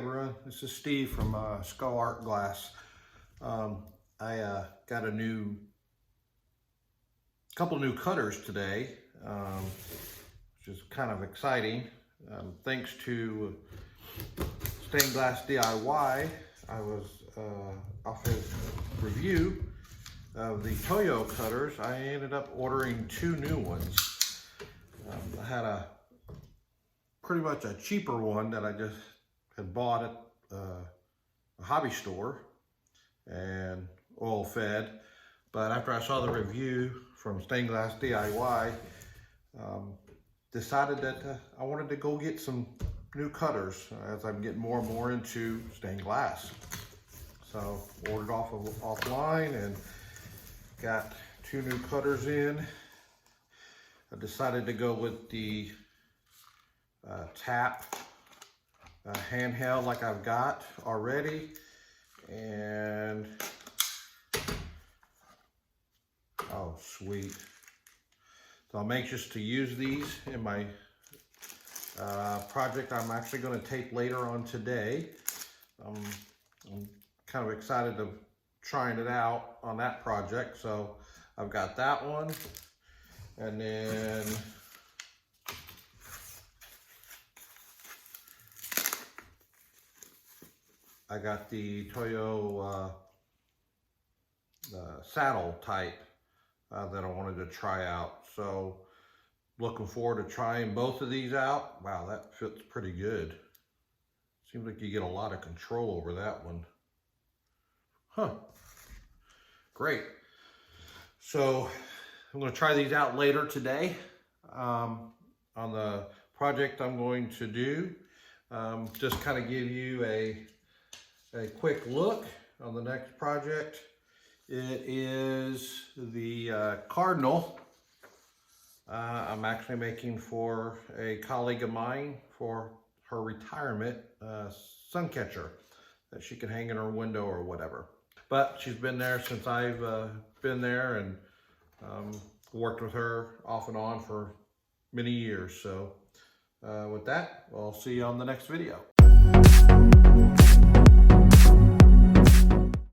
everyone, this is Steve from SCOARTGLASS. I got a couple new cutters today, which is kind of exciting. Thanks to Stained Glass DIY, I was off his review of the Toyo cutters. I ended up ordering 2 new ones. I had pretty much a cheaper one that I just had bought at a hobby store and oil fed, but after I saw the review from Stained Glass DIY, decided that I wanted to go get some new cutters as I'm getting more and more into stained glass. So ordered offline and got 2 new cutters in. I decided to go with the tap handheld like I've got already, and oh sweet. So I'm anxious to use these in my project I'm actually going to tape later on today. I'm kind of excited to trying it out on that project. So I've got that one, and then I got the Toyo saddle type that I wanted to try out. So looking forward to trying both of these out. Wow, that fits pretty good. Seems like you get a lot of control over that one. Huh, great. So I'm going to try these out later today on the project I'm going to do. Just kind of give you a quick look on the next project. It is the Cardinal. I'm actually making for a colleague of mine for her retirement sun catcher that she can hang in her window or whatever. But she's been there since I've been there, and worked with her off and on for many years. So with that, I'll see you on the next video.